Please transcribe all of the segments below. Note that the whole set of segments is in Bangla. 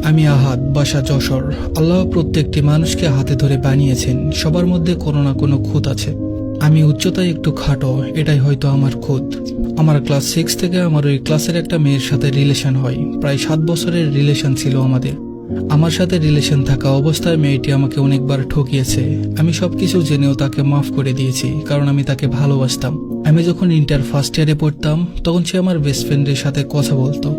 আমি আহাদ, বাসা যশোর। আল্লাহ প্রত্যেকটি মানুষকে হাতে ধরে বানিয়েছেন, সবার মধ্যে কোনো না কোনো খুঁত আছে। আমি উচ্চতায় একটু খাটো, এটাই হয়তো আমার খুঁত। আমার ক্লাস 6 থেকে আমার ওই ক্লাসের একটা মেয়ের সাথে রিলেশন হয়। প্রায় 7 বছরের রিলেশন ছিল আমাদের। আমার সাথে রিলেশন থাকা অবস্থায় মেয়েটি আমাকে অনেকবার ঠকিয়েছে। আমি সবকিছু জেনেও তাকে মাফ করে দিয়েছি, কারণ আমি তাকে ভালোবাসতাম। আমি যখন ইন্টার ফার্স্ট ইয়ারে পড়তাম, তখন সে আমার বেস্ট ফ্রেন্ডের সাথে কথা বলতো।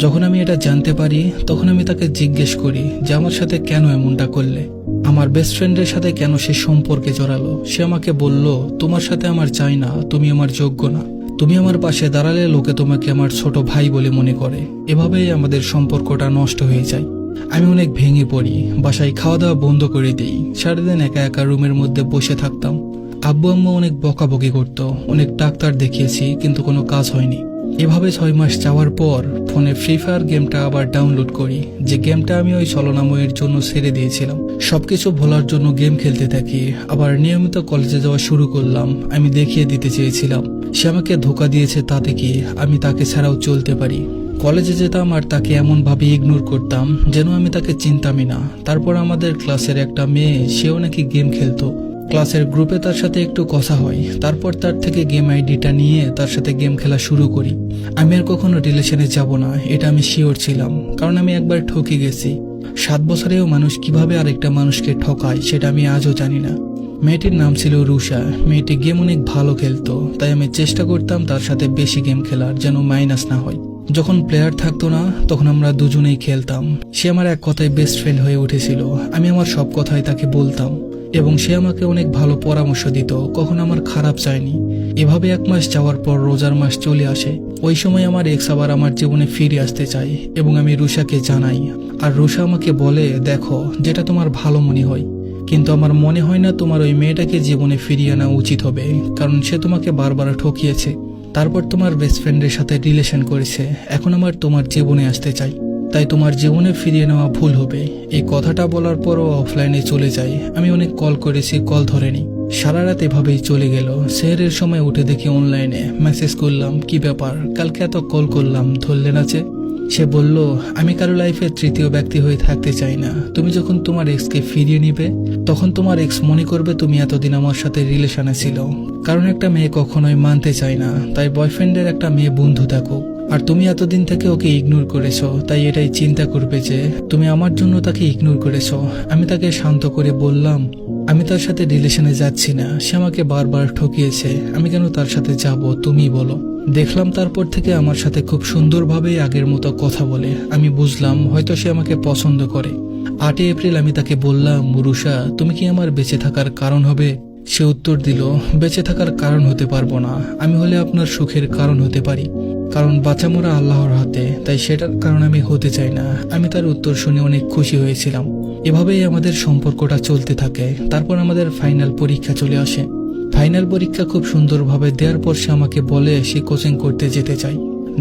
যখন আমি এটা জানতে পারি, তখন আমি তাকে জিজ্ঞেস করি যে আমার সাথে কেন এমনটা করলে, আমার বেস্ট ফ্রেন্ডের সাথে কেন সে সম্পর্কে জড়ালো। সে আমাকে বলল, তোমার সাথে আমার চাই না, তুমি আমার যোগ্য না। তুমি আমার পাশে দাঁড়ালে লোকে তোমাকে আমার ছোট ভাই বলে মনে করে। এভাবেই আমাদের সম্পর্কটা নষ্ট হয়ে যায়। আমি অনেক ভেঙে পড়ি, বাসায় খাওয়া দাওয়া বন্ধ করে দিই। সারাদিন একা একা রুমের মধ্যে বসে থাকতাম। আব্বু আম্মু অনেক বকাবকি করতো, অনেক ডাক্তার দেখিয়েছি, কিন্তু কোনো কাজ হয়নি। এভাবে 6 মাস যাওয়ার পর ফোনে ফ্রি ফায়ার গেমটা আবার ডাউনলোড করি, যে গেমটা আমি ওই ছলনাময়ের জন্য ছেড়ে দিয়েছিলাম। সবকিছু ভোলার জন্য গেম খেলতে থাকি। আবার নিয়মিত কলেজে যাওয়া শুরু করলাম। আমি দেখিয়ে দিতে চেয়েছিলাম সে আমাকে ধোকা দিয়েছে, তাতে কি আমি তাকে ছাড়াও চলতে পারি। কলেজে যেতাম আর তাকে এমন ভাবে ইগনোর করতাম যেন আমি তাকে চিনতামই না। তারপর আমাদের ক্লাসের একটা মেয়ে, সেও নাকি গেম খেলতো। ক্লাসের গ্রুপে তার সাথে একটু কথা হয়। তারপর তার থেকে গেম আইডিটা নিয়ে তার সাথে গেম খেলা শুরু করি। আমি আর কখনো রিলেশনে যাব না, এটা আমি শিওর ছিলাম, কারণ আমি একবার ঠকে গেছি। 7 বছরেও মানুষ কিভাবে আরেকটা মানুষকে ঠকায় সেটা আমি আজও জানি না। মেয়েটির নাম ছিল রুষা। মেয়েটি গেম অনেক ভালো খেলতো, তাই আমি চেষ্টা করতাম তার সাথে বেশি গেম খেলার, যেন মাইনাস না হয়। যখন প্লেয়ার থাকতো না, তখন আমরা দুজনেই খেলতাম। সে আমার এক কথায় বেস্ট ফ্রেন্ড হয়ে উঠেছিল। আমি আমার সব কথাই তাকে বলতাম এবং সে আমাকে অনেক ভালো পরামর্শ দিত, কখন আমার খারাপ চায়নি। এভাবে 1 মাস যাওয়ার পর রোজার মাস চলে আসে। ওই সময় আমার এক্স আবার আমার জীবনে ফিরে আসতে চাই এবং আমি রুষাকে জানাই। আর রুষা আমাকে বলে, দেখো, যেটা তোমার ভালো মনে হয়, কিন্তু আমার মনে হয় না তোমার ওই মেয়েটাকে জীবনে ফিরিয়ে আনা উচিত হবে, কারণ সে তোমাকে বারবার ঠকিয়েছে। তারপর তোমার বেস্ট ফ্রেন্ডের সাথে রিলেশন করেছে। এখন আমার তোমার জীবনে আসতে চাই, তাই তোমার জীবনে ফিরিয়ে নেওয়া ভুল হবে। এই কথাটা বলার পরও অফলাইনে চলে যায়। আমি অনেক কল করেছি, কল ধরেনি। সারা রাত এভাবেই চলে গেল। সেহরের সময় উঠে দেখি অনলাইনে মেসেজ করলাম, কি ব্যাপার, কালকে এত কল করলাম, ধরলে না যে? সে বলল, আমি কারো লাইফে তৃতীয় ব্যক্তি হয়ে থাকতে চাই না। তুমি যখন তোমার এক্সকে ফিরিয়ে নিবে, তখন তোমার এক্স মনে করবে তুমি এতদিন আমার সাথে রিলেশনে ছিল। কারণ একটা মেয়ে কখনোই মানতে চায় না, তাই বয়ফ্রেন্ডের একটা মেয়ে বন্ধু থাকুক। আর তুমি এতদিন থেকে ওকে ইগনোর করেছো, তাই এটাই চিন্তা করবে যে তুমি আমার জন্য তাকে ইগনোর করেছো। আমি তাকে শান্ত করে বললাম, আমি তার সাথে রিলেশনে যাচ্ছি না। সে আমাকে বারবার ঠকিয়েছে, আমি কেন তার সাথে যাব, তুমি বলো। দেখলাম তারপর থেকে আমার সাথে খুব সুন্দরভাবে আগের মতো কথা বলে। আমি বুঝলাম হয়তো সে আমাকে পছন্দ করে। 8 এপ্রিল আমি তাকে বললাম, রুষা, তুমি কি আমার বেঁচে থাকার কারণ হবে? সে উত্তর দিল, বেঁচে থাকার কারণ হতে পারবো না, আমি হলে আপনার সুখের কারণ হতে পারি, কারণ বাঁচা মরা আল্লাহর হাতে, তাই সেটার কারণ আমি হতে চাই না। আমি তার উত্তর শুনে অনেক খুশি হয়েছিলাম। এভাবেই আমাদের সম্পর্কটা চলতে থাকে। তারপর আমাদের ফাইনাল পরীক্ষা চলে আসে। ফাইনাল পরীক্ষা খুব সুন্দরভাবে দেওয়ার পর সে আমাকে বলে সে কোচিং করতে যেতে চাই,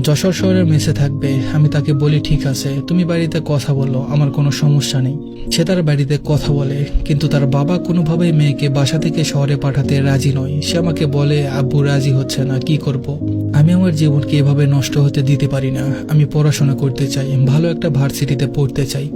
যশোর শহরের মেসে থাকবে। আমি তাকে বলি, ঠিক আছে, তুমি বাড়িতে কথা বলো, আমার কোনো সমস্যা নেই। সে তার বাড়িতে কথা বলে, কিন্তু তার বাবা কোনোভাবেই মেয়েকে বাসা থেকে শহরে পাঠাতে রাজি নয়। সে আমাকে বলে, আব্বু রাজি হচ্ছে না, কি করব। আমি আমার জীবনকে এভাবে নষ্ট হতে দিতে পারি না। আমি পড়াশোনা করতে চাই, ভালো একটা ভার্সিটিতে পড়তে চাই।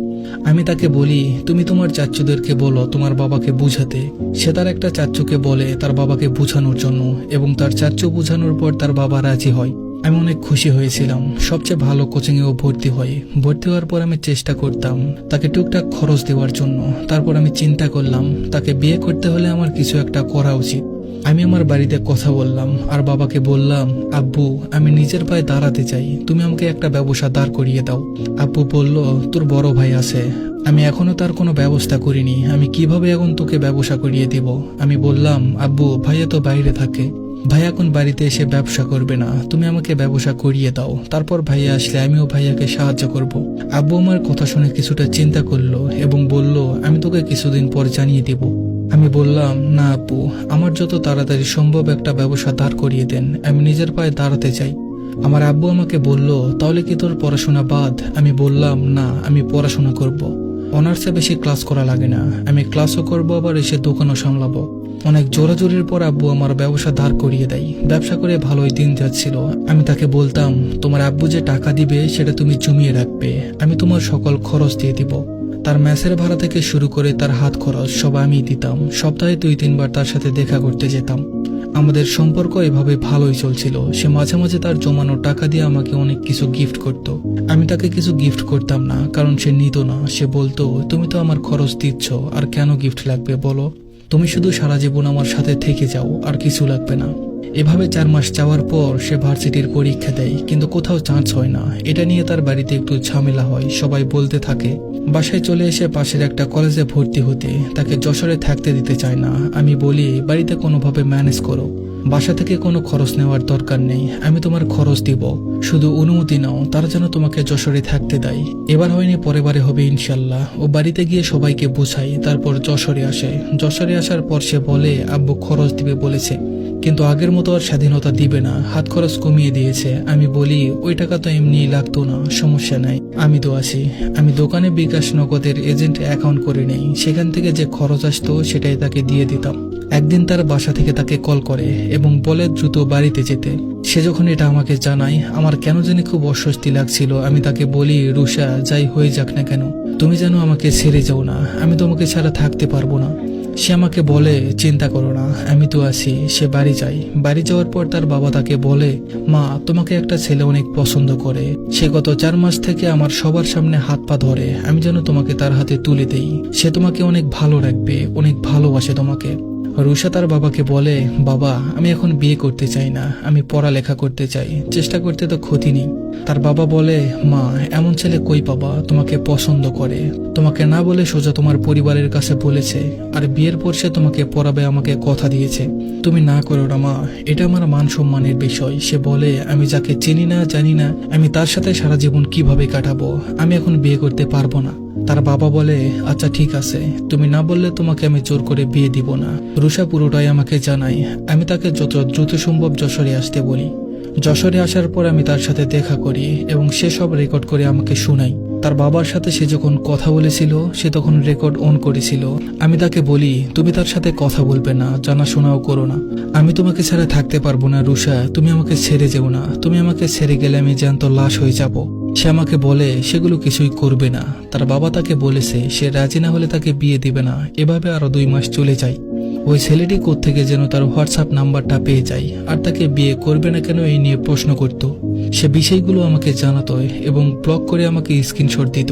আমি তাকে বলি, তুমি তোমার চাচ্চুদেরকে বলো তোমার বাবাকে বুঝাতে। সে তার একটা চাচ্চুকে বলে তার বাবাকে বুঝানোর জন্য, এবং তার চাচ্চু বুঝানোর পর তার বাবা রাজি হয়। আমি অনেক খুশি হয়েছিলাম। সবচেয়ে ভালো কোচিংয়েও ভর্তি হই। ভর্তি হওয়ার পর আমি চেষ্টা করতাম তাকে টুকটাক খরচ দেওয়ার জন্য। তারপর আমি চিন্তা করলাম তাকে বিয়ে করতে হলে আমার কিছু একটা করা উচিত। আমি আমার বাড়িতে কথা বললাম আর বাবাকে বললাম, আব্বু, আমি নিজের পায়ে দাঁড়াতে চাই, তুমি আমাকে একটা ব্যবসা দাঁড় করিয়ে দাও। আব্বু বলল, তোর বড় ভাই আছে, আমি এখনো তার কোনো ব্যবস্থা করিনি, আমি কিভাবে এখন তোকে ব্যবসা করিয়ে দিব। আমি বললাম, আব্বু, ভাইয়া তো বাইরে থাকে, ভাইয়া এখন বাড়িতে এসে ব্যবসা করবে না, তুমি আমাকে ব্যবসা করিয়ে দাও, তারপর ভাইয়া আসলে আমিও ভাইয়াকে সাহায্য করব। আব্বু আমার কথা শুনে কিছুটা চিন্তা করলো এবং বলল, আমি তোকে কিছুদিন পর জানিয়ে দিব। আমি বললাম, না আব্বু, আমার যত তাড়াতাড়ি সম্ভব একটা ব্যবসা দাঁড় করিয়ে দেন, আমি নিজের পায়ে দাঁড়াতে চাই। আমার আব্বু আমাকে বলল, তাহলে কি তোর পড়াশোনা বাদ? আমি বললাম, না, আমি পড়াশোনা করব। অনার্সে বেশি ক্লাস করা লাগে না, আমি ক্লাসও করব, আবার এসে দোকানও সামলাবো। অনেক জোরাজোরির পর আব্বু আমার ব্যবসা দাঁড় করিয়ে দেয়। ব্যবসা করে ভালোই দিন যাচ্ছিল। আমি তাকে বলতাম, তোমার আব্বু যে টাকা দিবে সেটা তুমি জমিয়ে রাখবে, আমি তোমার সকল খরচ দিয়ে দিব। তার মেসের ভাড়া থেকে শুরু করে তার হাত খরচ সব আমিই দিতাম। সপ্তাহে 2-3 বার তার সাথে দেখা করতে যেতাম। আমাদের সম্পর্ক এভাবে ভালোই চলছিল। সে মাঝে মাঝে তার জমানো টাকা দিয়ে আমাকে অনেক কিছু গিফট করত। আমি তাকে কিছু গিফট করতাম না, কারণ সে নিত না। সে বলতো, তুমি তো আমার খরচ দিচ্ছ, আর কেন গিফট লাগবে বলো? তুমি শুধু সারা জীবন আমার সাথে থেকে যাও, আর কিছু লাগবে না। এভাবে 4 মাস যাওয়ার পর সে ভার্সিটির পরীক্ষা দেয়, কিন্তু কোথাও চান্স হয় না। এটা নিয়ে তার বাড়িতে একটু ঝামেলা হয়। সবাই বলতে থাকে। বাসায় চলে এসে পাশের একটা কলেজে ভর্তি হতে তাকে যশোরে থাকতে দিতে চায় না। আমি বলি, বাড়িতে কোনোভাবে ম্যানেজ করো, বাসা থেকে কোনো খরচ নেওয়ার দরকার নেই, আমি তোমার খরচ দিব, শুধু অনুমতি নাও, তারা যেন তোমাকে যশোরে থাকতে দেয়। এবার হয়নি, পরের বারে হবে ইনশাল্লাহ। ও বাড়িতে গিয়ে সবাইকে বোঝাই, তারপর যশোরে আসে। যশোরে আসার পর সে বলে, আব্বু খরচ দিবে বলেছে, কিন্তু আগের মতো আর স্বাধীনতা দিবে না, হাত খরচ কমিয়ে দিয়েছে। আমি বলি, ওই টাকা তো এমনি লাগতো না, সমস্যা নাই, আমি তো আছি। আমি দোকানে বিকাশ নগদের এজেন্ট অ্যাকাউন্ট করে নেই, সেখান থেকে যে খরচ আসতো সেটাই তাকে দিয়ে দিতাম। একদিন তার বাসা থেকে তাকে কল করে এবং বলে দ্রুত বাড়িতে যেতে। সে যখন এটা আমাকে জানায়, আমার কেন জানি খুব অস্বস্তি লাগছিল। আমি তাকে বলি, রুষা, যাই হয়ে যাক না কেন, তুমি যেন আমাকে ছেড়ে যাও না, আমি তোমাকে ছাড়া থাকতে পারবো না। সে আমাকে বলে, চিন্তা করো না, আমি তো আছি। সে বাড়ি যায়। বাড়ি যাওয়ার পর তার বাবা তাকে বলে, মা, তোমাকে একটা ছেলে অনেক পছন্দ করে। সে গত 4 মাস থেকে আমার সবার সামনে হাত পা ধরে, আমি যেন তোমাকে তার হাতে তুলে দেই। সে তোমাকে অনেক ভালো রাখবে, অনেক ভালোবাসে তোমাকে। রুষা তার বাবাকে বলে, বাবা, আমি এখন বিয়ে করতে চাই না, আমি পড়ালেখা করতে চাই, চেষ্টা করতে তো ক্ষতি নেই। তার বাবা বলে, মা, এমন ছেলে কই পাবা, তোমাকে পছন্দ করে, তোমাকে না বলে সোজা তোমার পরিবারের কাছে বলেছে, আর বিয়ের পর সে তোমাকে পড়াবে, আমাকে কথা দিয়েছে। তুমি না করো না মা, এটা আমার মান সম্মানের বিষয়। সে বলে, আমি যাকে চিনি না জানি না, আমি তার সাথে সারা জীবন কিভাবে কাটাবো, আমি এখন বিয়ে করতে পারবো না। তার বাবা বলে, আচ্ছা ঠিক আছে, তুমি না বললে তোমাকে আমি জোর করে বিয়ে দিব না। রুষা পুরোটাই আমাকে জানায়। আমি তাকে যত দ্রুত সম্ভব যশোরে আসতে বলি। যশোরে আসার পর আমি তার সাথে দেখা করি এবং সে সব রেকর্ড করে আমাকে শোনাই। তার বাবার সাথে সে যখন কথা বলেছিল, সে তখন রেকর্ড অন করেছিল। আমি তাকে বলি, তুমি তার সাথে কথা বলবে না, জানাশোনাও করো না, আমি তোমাকে ছাড়া থাকতে পারবো না। রুষা, তুমি আমাকে ছেড়ে যেও না, তুমি আমাকে ছেড়ে গেলে আমি জ্যান্ত লাশ হয়ে যাব। সে আমাকে বলে, সেগুলো কিছুই করবে না। তার বাবা তাকে বলেছে, সে রাজি না হলে তাকে বিয়ে দিবে না। এভাবে আরো 2 মাস চলে যায়। ওই ছেলেটি কোত্থেকে যেন তার হোয়াটসঅ্যাপ নাম্বারটা পেয়ে যায়, আর তাকে বিয়ে করবে না কেন এই নিয়ে প্রশ্ন করত। সে বিষয়গুলো আমাকে জানাতো এবং ব্লক করে আমাকে স্ক্রিনশট দিত।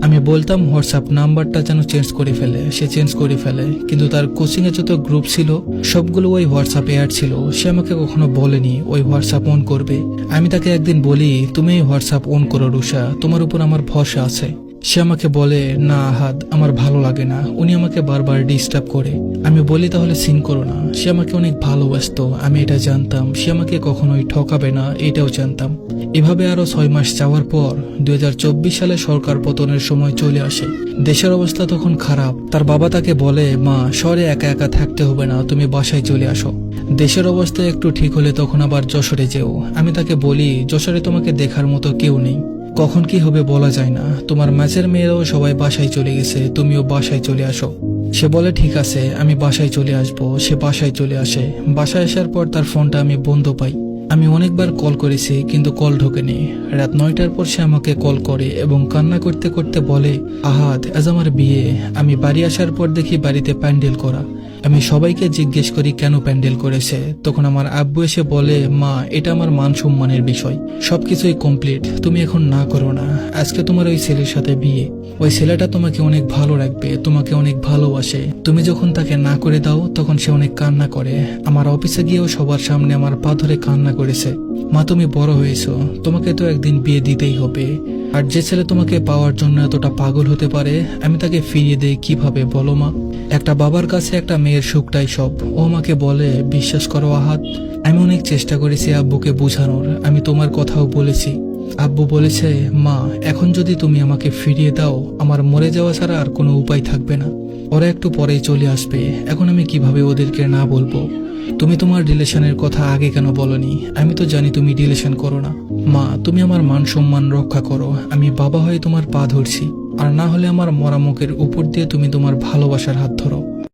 আমি বলতাম হোয়াটসঅ্যাপ নাম্বারটা যেন চেঞ্জ করে ফেলে। সে চেঞ্জ করে ফেলে, কিন্তু তার কোচিং এ যত গ্রুপ ছিল সবগুলো ওই হোয়াটসঅ্যাপে অ্যাড ছিল। সে আমাকে কখনো বলেনি ওই হোয়াটসঅ্যাপ অন করবে। আমি তাকে একদিন বলি, তুমি এই হোয়াটসঅ্যাপ অন করো রুষা, তোমার উপর আমার ভরসা আছে। সে আমাকে বলে, না আহাদ, আমার ভালো লাগে না, উনি আমাকে বারবার ডিস্টার্ব করে। আমি বলি, তাহলে সিন করো না। সে আমাকে অনেক ভালোবাসতো, আমি এটা জানতাম। সে আমাকে কখনোই ঠকাবে না, এটাও জানতাম। এভাবে আরো 6 মাস যাওয়ার পর 2024 সালে সরকার পতনের সময় চলে আসে। দেশের অবস্থা তখন খারাপ। তার বাবা তাকে বলে, মা, শহরে একা একা থাকতে হবে না, তুমি বাসায় চলে আসো। দেশের অবস্থা একটু ঠিক হলে তখন আবার যশোরে যেও। আমি তাকে বলি, যশোরে তোমাকে দেখার মতো কেউ নেই, কখন কি হবে বলা যায় না, তোমার ম্যাচের মেয়েরাও সবাই বাসায় চলে গেছে, তুমিও বাসায় চলে আসো। সে বলে, ঠিক আছে, আমি বাসায় চলে আসবো। সে বাসায় চলে আসে। বাসায় আসার পর তার ফোনটা আমি বন্ধ পাই। আমি অনেকবার কল করেছি, কিন্তু কল ঢোকেনি। রাত 9টার পর সে আমাকে কল করে এবং কান্না করতে করতে বলে, আহাদ, আজ আমার বিয়ে। আমি বাড়ি আসার পর দেখি বাড়িতে প্যান্ডেল করা। আমি সবাইকে জিজ্ঞেস করি কেন প্যান্ডেল করেছে। তখন আমার আব্বু এসে বলে, মা, এটা আমার মান সম্মানের বিষয়, সবকিছুই কমপ্লিট, তুমি এখন না করো না। আজকে তোমার ওই ছেলের সাথে বিয়ে। ওই ছেলেটা তোমাকে অনেক ভালো রাখবে, তোমাকে অনেক ভালোবাসে। তুমি যখন তাকে না করে দাও তখন সে অনেক কান্না করে। আমার অফিসে গিয়েও সবার সামনে আমার পা ধরে কান্না করেছে। মা, তুমি বড় হয়েছো, তোমাকে তো একদিন বিয়ে দিতেই হবে। আর যে ছেলে তোমাকে পাওয়ার জন্য এতটা পাগল হতে পারে, আমি তাকে ফিরিয়ে দেই কিভাবে বলো মা? একটা বাবার কাছে একটা মেয়ের সুখটাই সব। ও আমাকে বলে, বিশ্বাস করো আহাদ, আমি অনেক চেষ্টা করেছি আব্বুকে বোঝানোর। আমি তোমার কথাও বলেছি। আব্বু বলেছে, মা, এখন যদি তুমি আমাকে ফিরিয়ে দাও, আমার মরে যাওয়া ছাড়া আর কোনো উপায় থাকবে না। ওরা একটু পরেই চলে আসবে। এখন আমি কিভাবে ওদেরকে না বলবো? তুমি তোমার রিলেশনের কথা আগে কেন বলনি? আমি তো জানি তুমি রিলেশন করো না। মা, তুমি আমার মান সম্মান রক্ষা করো। আমি বাবা হয়ে তোমার পা ধরছি, আর না হলে আমার মরা মুখের উপর দিয়ে তুমি তোমার ভালোবাসার হাত ধরো।